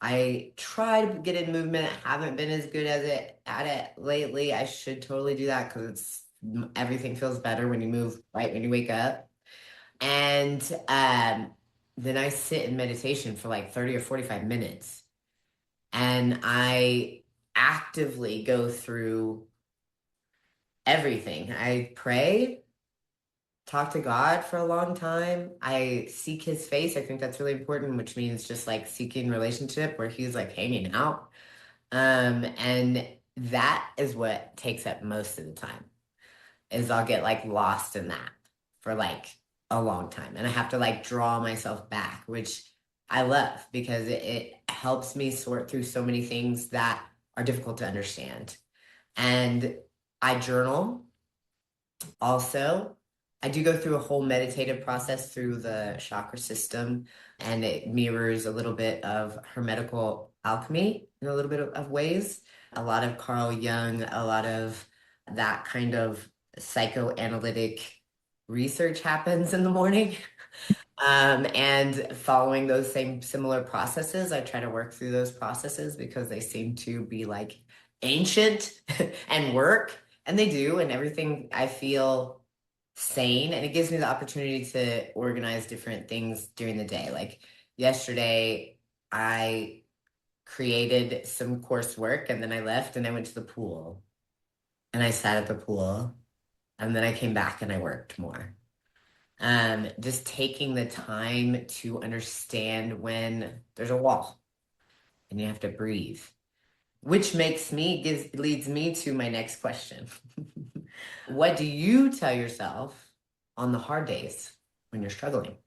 Speaker 2: I try to get in movement. I haven't been as good as it at it lately. I should totally do that because everything feels better when you move right when you wake up. And then I sit in meditation for like 30 or 45 minutes. And I actively go through everything. I pray, talk to God for a long time. I seek his face. I think that's really important, which means just like seeking relationship where he's like hanging out. And that is what takes up most of the time is I'll get like lost in that for like a long time. And I have to like draw myself back, which I love because it helps me sort through so many things that are difficult to understand. And I journal also. I do go through a whole meditative process through the chakra system, and it mirrors a little bit of hermetical alchemy in a little bit of ways. A lot of Carl Jung, a lot of that kind of psychoanalytic research happens in the morning. And following those same similar processes, I try to work through those processes because they seem to be like ancient and work, and they do, and everything I feel sane, and it gives me the opportunity to organize different things during the day. Like yesterday, I created some coursework and then I left and I went to the pool and I sat at the pool and then I came back and I worked more. Just taking the time to understand when there's a wall and you have to breathe, which leads me to my next question. What do you tell yourself on the hard days when you're struggling?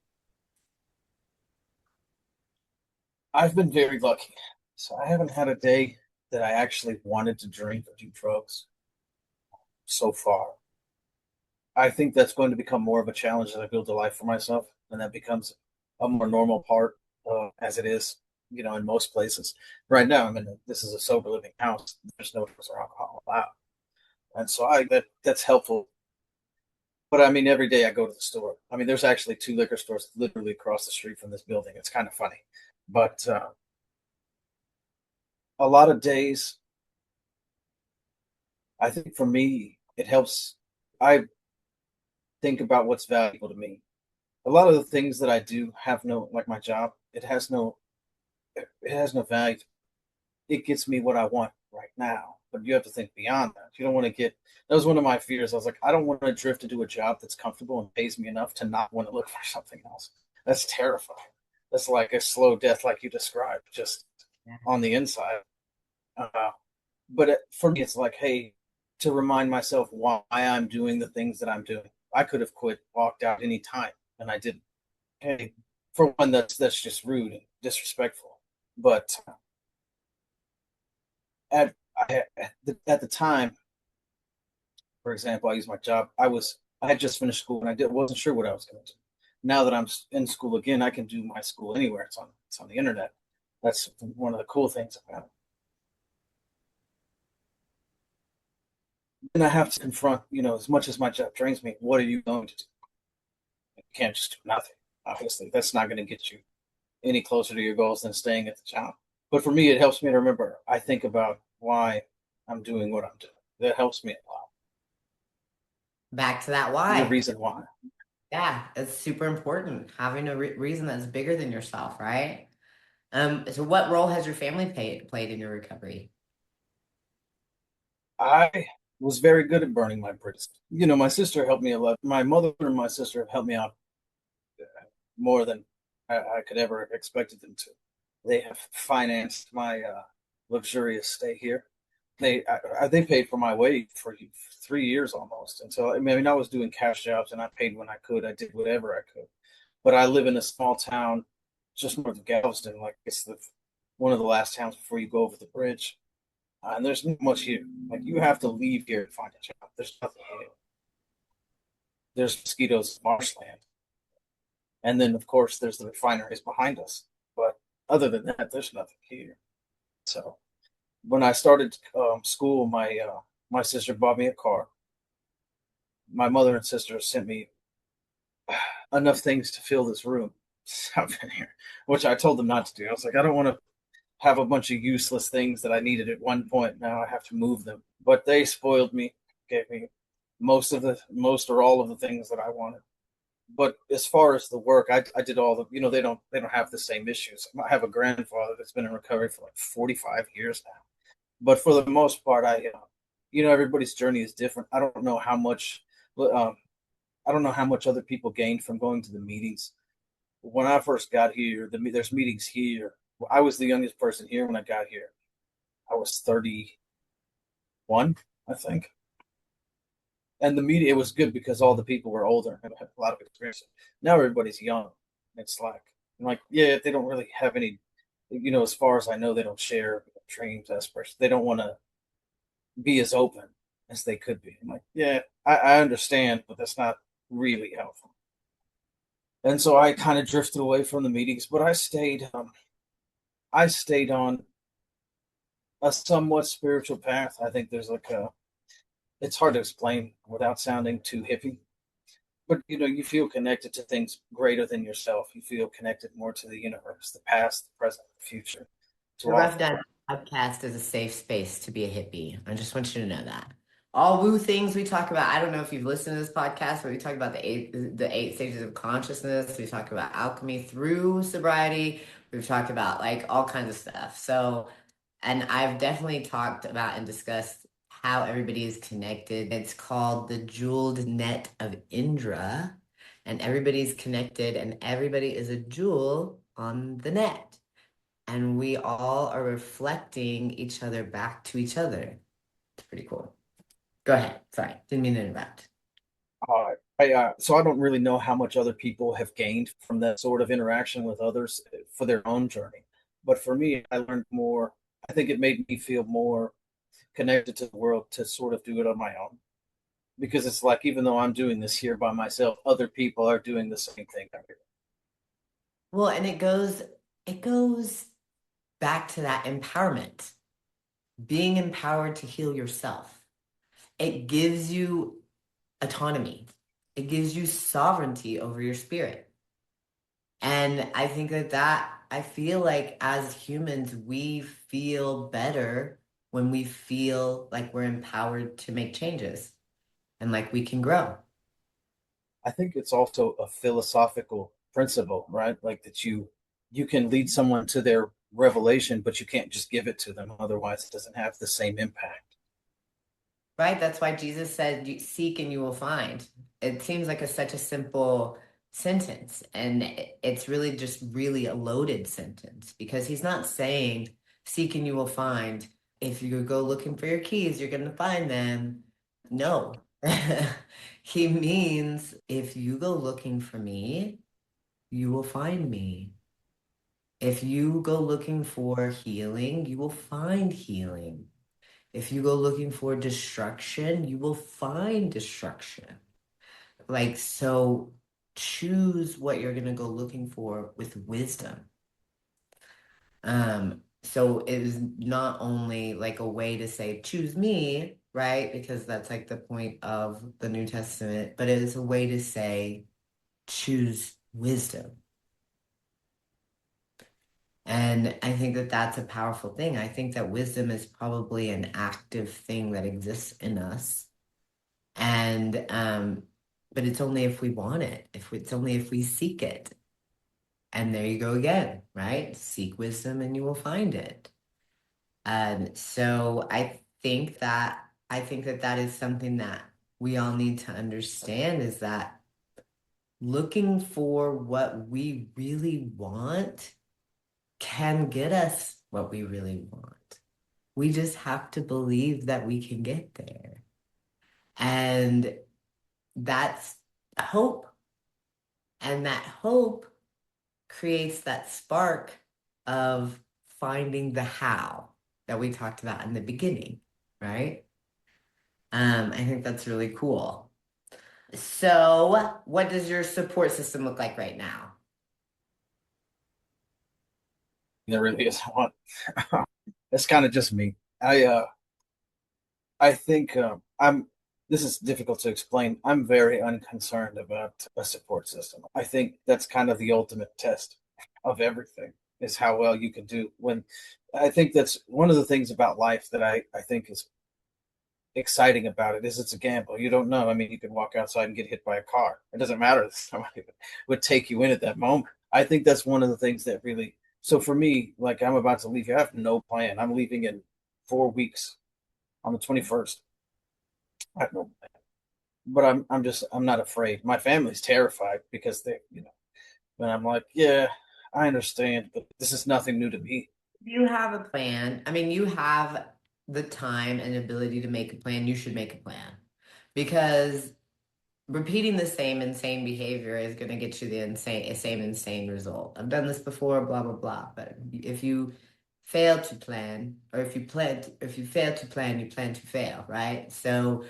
Speaker 1: I've been very lucky. So I haven't had a day that I actually wanted to drink or do drugs so far. I think that's going to become more of a challenge as I build a life for myself, and that becomes a more normal part, as it is, in most places. Right now, this is a sober living house. There's no drugs or alcohol allowed, and so that's helpful. But I mean, every day I go to the store. I mean, there's actually two liquor stores literally across the street from this building. It's kind of funny, but a lot of days, I think for me, it helps. I think about what's valuable to me. A lot of the things that I do have no, like my job, it has no value. It gets me what I want right now. But you have to think beyond that. You don't want to get, that was one of my fears. I was like, I don't want to drift into a job that's comfortable and pays me enough to not want to look for something else. That's terrifying. That's like a slow death, like you described, just on the inside. Uh, but for me, it's like, hey, to remind myself why I'm doing the things that I'm doing. I could have quit, walked out any time, and I didn't. Hey, for one, that's just rude and disrespectful. But at at the time, for example, I used my job. I had just finished school and wasn't sure what I was going to do. Now that I'm in school again, I can do my school anywhere. It's on the internet. That's one of the cool things about it. And I have to confront, as much as my job trains me, what are you going to do? You can't just do nothing. Obviously, that's not going to get you any closer to your goals than staying at the job. But for me, it helps me to remember. I think about why I'm doing what I'm doing. That helps me a lot.
Speaker 2: Back to that
Speaker 1: The
Speaker 2: why.
Speaker 1: reason why.
Speaker 2: Yeah, it's super important having a reason that's bigger than yourself, right? So what role has your family played in your recovery?
Speaker 1: I was very good at burning my bridges. My sister helped me a lot. My mother and my sister have helped me out more than I could ever have expected them to. They have financed my luxurious stay here. They paid for my way for 3 years almost, and so I was doing cash jobs and I paid when I could. I did whatever I could, but I live in a small town just north of Galveston. Like it's the one of the last towns before you go over the bridge, and there's not much here. Like you have to leave here to find a job. There's nothing here. There's mosquitoes, marshland, and then of course there's the refineries behind us. But other than that, there's nothing here. So when I started school, my sister bought me a car. My mother and sister sent me enough things to fill this room up in here, which I told them not to do. I was like, I don't want to have a bunch of useless things that I needed at one point. Now I have to move them. But they spoiled me, gave me most or all of the things that I wanted. But as far as the work, I did all the they don't have the same issues. I have a grandfather that's been in recovery for like 45 years now. But for the most part, everybody's journey is different. Um, I don't know how much other people gained from going to the meetings. When I first got here, there's meetings here. I was the youngest person here when I got here. I was 31, I think. And the media, it was good because all the people were older and had a lot of experience. Now everybody's young. It's like, I'm like, yeah, they don't really have any, as far as I know, they don't share dreams, aspirations. They don't want to be as open as they could be. I'm like, yeah, I understand, but that's not really helpful. And so I kind of drifted away from the meetings, but I stayed on a somewhat spiritual path. I think it's hard to explain without sounding too hippie, but you feel connected to things greater than yourself. You feel connected more to the universe, the past, the present, the future,
Speaker 2: The
Speaker 1: to all
Speaker 2: Rough
Speaker 1: things.
Speaker 2: Done podcast is a safe space to be a hippie. I just want you to know that. All woo things we talk about. I don't know if you've listened to this podcast, but we talk about the eight stages of consciousness. We talk about alchemy through sobriety. We've talked about like all kinds of stuff. So, and I've definitely talked about and discussed how everybody is connected. It's called the jeweled net of Indra, and everybody's connected, and everybody is a jewel on the net, and we all are reflecting each other back to each other. It's pretty cool. Go ahead. Sorry, didn't mean to interrupt.
Speaker 1: So I don't really know how much other people have gained from that sort of interaction with others for their own journey. But for me, I learned more. I think it made me feel more connected to the world to sort of do it on my own. Because it's like, even though I'm doing this here by myself, other people are doing the same thing.
Speaker 2: Well, and it goes back to that empowerment, being empowered to heal yourself. It gives you autonomy. It gives you sovereignty over your spirit. And I think I feel like as humans, we feel better when we feel like we're empowered to make changes and like we can grow.
Speaker 1: I think it's also a philosophical principle, right? Like that you can lead someone to their revelation, but you can't just give it to them. Otherwise, it doesn't have the same impact.
Speaker 2: Right? That's why Jesus said, seek and you will find. It seems like such a simple sentence, and it's really just really a loaded sentence because he's not saying, seek and you will find. If you go looking for your keys, you're going to find them. No. He means, if you go looking for me, you will find me. If you go looking for healing, you will find healing. If you go looking for destruction, you will find destruction. Like, so choose what you're going to go looking for with wisdom. So it is not only like a way to say, choose me, right? Because that's like the point of the New Testament, but it is a way to say, choose wisdom. And I think that that's a powerful thing. I think that wisdom is probably an active thing that exists in us. And but it's only if we want it, if it's only if we seek it. And there you go again, right? Seek wisdom and you will find it. So I think that that is something that we all need to understand, is that looking for what we really want can get us what we really want. We just have to believe that we can get there. And that's hope. And that hope creates that spark of finding the how that we talked about in the beginning, right? I think that's really cool. So, what does your support system look like right now?
Speaker 1: There really is one. It's kind of just me. I think I'm. This is difficult to explain. I'm very unconcerned about a support system. I think that's kind of the ultimate test of everything, is how well you can do when. I think that's one of the things about life that I think is exciting about it, is it's a gamble. You don't know. I mean, you could walk outside and get hit by a car. It doesn't matter if somebody would take you in at that moment. I think that's one of the things that really. So for me, like, I'm about to leave here. I have no plan. I'm leaving in 4 weeks on the 21st. I have no plan. But I'm not afraid. My family's terrified because but I'm like, yeah, I understand, but this is nothing new to me.
Speaker 2: You have a plan. I mean, you have the time and ability to make a plan. You should make a plan because repeating the same insane behavior is going to get you the same insane result. I've done this before, blah blah blah. But if you fail to plan, or if you fail to plan, you plan to fail, right? So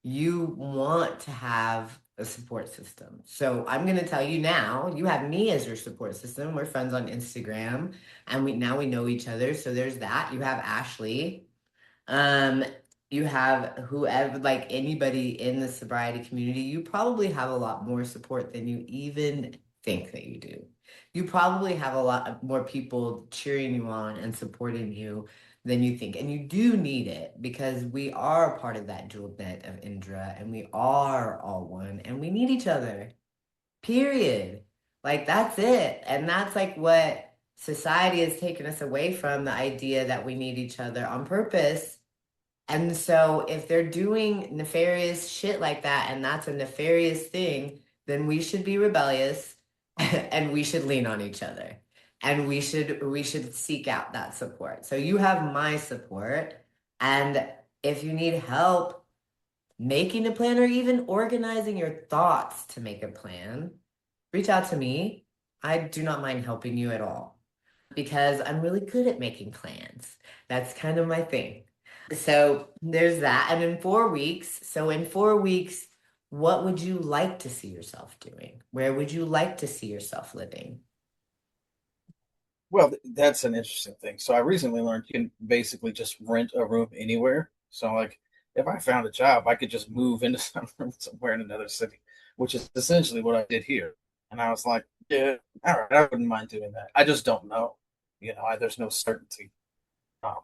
Speaker 2: you want to have a support system. So I'm going to tell you now, you have me as your support system. We're friends on Instagram, and we know each other. So there's that. You have Ashley. Um, you have whoever, like anybody in the sobriety community, you probably have a lot more support than you even think that you do. You probably have a lot more people cheering you on and supporting you than you think. And you do need it because we are part of that jeweled net of Indra, and we are all one and we need each other. Period. Like that's it. And that's like what society has taken us away from, the idea that we need each other on purpose. And so if they're doing nefarious shit like that, and that's a nefarious thing, then we should be rebellious and we should lean on each other. And we should seek out that support. So you have my support. And if you need help making a plan or even organizing your thoughts to make a plan, reach out to me. I do not mind helping you at all. because I'm really good at making plans. That's kind of my thing. So there's that. And in 4 weeks, what would you like to see yourself doing? Where would you like to see yourself living?
Speaker 1: Well, that's an interesting thing. So I recently learned you can basically just rent a room anywhere. So like if I found a job, I could just move into some room somewhere in another city, which is essentially what I did here. And I was like, yeah, all right, I wouldn't mind doing that. I just don't know. There's no certainty. Um,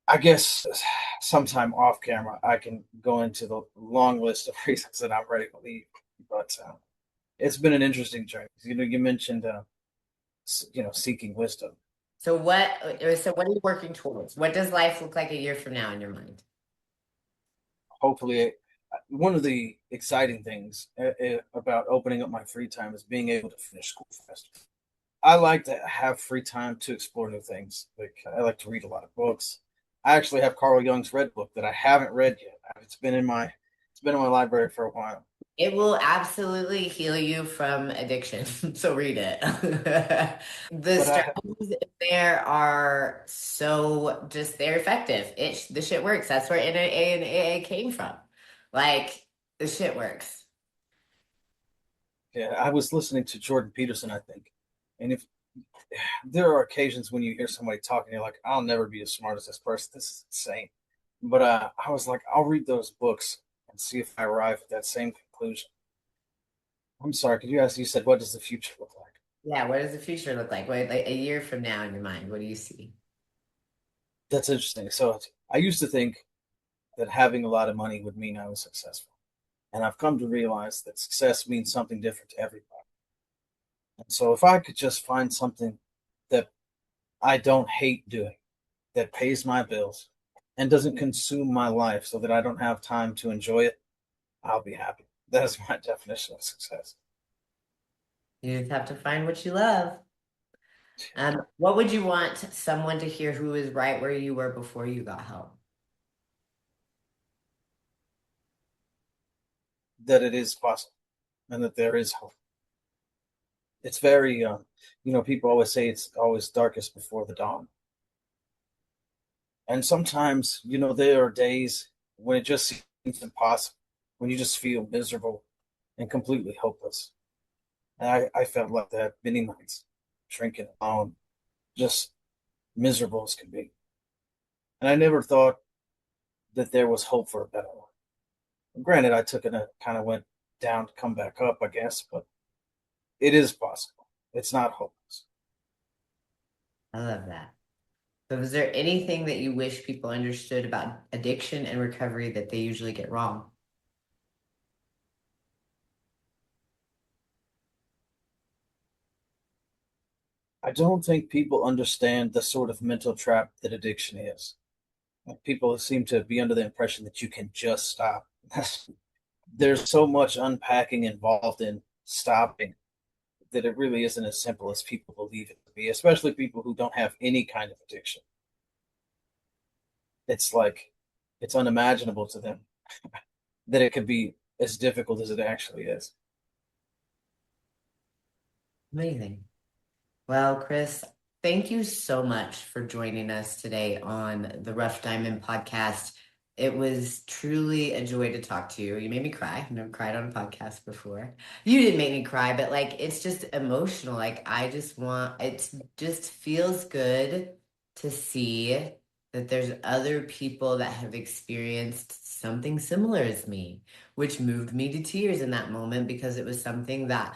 Speaker 1: I guess sometime off camera, I can go into the long list of reasons that I'm ready to leave. But it's been an interesting journey. You mentioned, seeking wisdom.
Speaker 2: So what are you working towards? What does life look like a year from now in your mind?
Speaker 1: Hopefully, one of the exciting things about opening up my free time is being able to finish school faster. I like to have free time to explore new things. Like I like to read a lot of books. I actually have Carl Jung's Red Book that I haven't read yet. It's been in my library for a while.
Speaker 2: It will absolutely heal you from addiction. So read it. The
Speaker 1: But I
Speaker 2: strategies in there are so just they're effective. The shit works. That's where NAA and AA came from. Like the shit works.
Speaker 1: Yeah, I was listening to Jordan Peterson, I think, and if there are occasions when you hear somebody talking, you're like, I'll never be as smart as this person. This is insane. But I was like, I'll read those books and see if I arrive at that same conclusion. I'm sorry, could you ask? You said, what does the future look like?
Speaker 2: Yeah, what does the future look like? What, like a year from now in your mind, what do you see?
Speaker 1: That's interesting. So I used to think that having a lot of money would mean I was successful. And I've come to realize that success means something different to everybody. And so if I could just find something that I don't hate doing, that pays my bills and doesn't consume my life so that I don't have time to enjoy it, I'll be happy. That is my definition of success.
Speaker 2: You just have to find what you love. What would you want someone to hear who is right where you were before you got help?
Speaker 1: That it is possible and that there is hope. It's very, people always say it's always darkest before the dawn. And sometimes, there are days when it just seems impossible, when you just feel miserable and completely hopeless. And I felt like that many nights, drinking alone, just miserable as can be. And I never thought that there was hope for a better one. Granted, I took it and kind of went down to come back up, I guess, but it is possible. It's not hopeless.
Speaker 2: I love that. So, is there anything that you wish people understood about addiction and recovery that they usually get wrong?
Speaker 1: I don't think people understand the sort of mental trap that addiction is. Like, people seem to be under the impression that you can just stop. There's so much unpacking involved in stopping that it really isn't as simple as people believe it to be, especially people who don't have any kind of addiction. It's like it's unimaginable to them that it could be as difficult as it actually is.
Speaker 2: Amazing. Well, Chris, thank you so much for joining us today on the Rough Diamond podcast. It was truly a joy to talk to you. You made me cry. I've never cried on a podcast before. You didn't make me cry, but like it's just emotional. Like it just feels good to see that there's other people that have experienced something similar as me, which moved me to tears in that moment because it was something that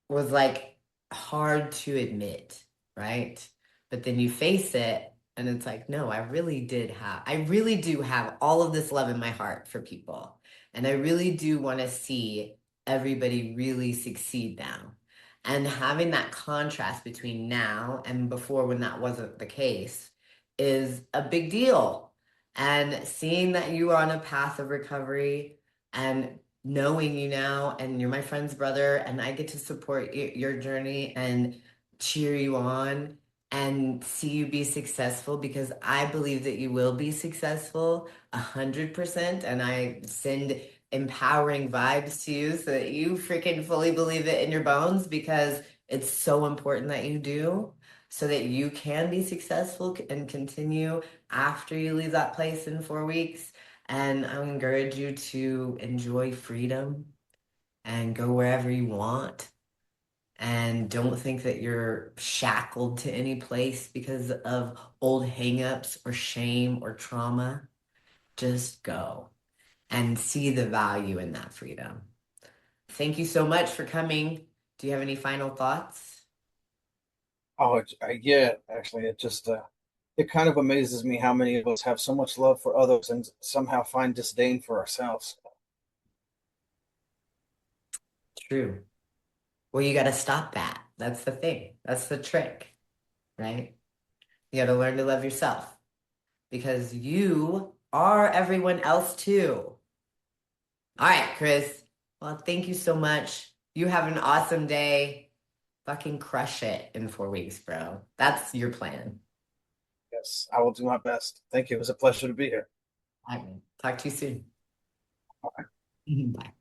Speaker 2: was like hard to admit, right? But then you face it and it's like, no, I really do have all of this love in my heart for people. And I really do want to see everybody really succeed now. And having that contrast between now and before when that wasn't the case is a big deal. And seeing that you are on a path of recovery and knowing you now and you're my friend's brother and I get to support your journey and cheer you on and see you be successful because I believe that you will be successful 100%, and I send empowering vibes to you so that you freaking fully believe it in your bones because It's so important that you do so that you can be successful and continue after you leave that place in 4 weeks. And I would encourage you to enjoy freedom and go wherever you want. And don't think that you're shackled to any place because of old hangups or shame or trauma. Just go and see the value in that freedom. Thank you so much for coming. Do you have any final thoughts?
Speaker 1: Oh, yeah, actually, it kind of amazes me how many of us have so much love for others and somehow find disdain for ourselves.
Speaker 2: True. Well, you got to stop that. That's the thing. That's the trick, right? You got to learn to love yourself because you are everyone else too. All right, Chris. Well, thank you so much. You have an awesome day. Fucking crush it in 4 weeks, bro. That's your plan.
Speaker 1: Yes, I will do my best. Thank you. It was a pleasure to be here.
Speaker 2: All right, man. Talk to you soon. Bye.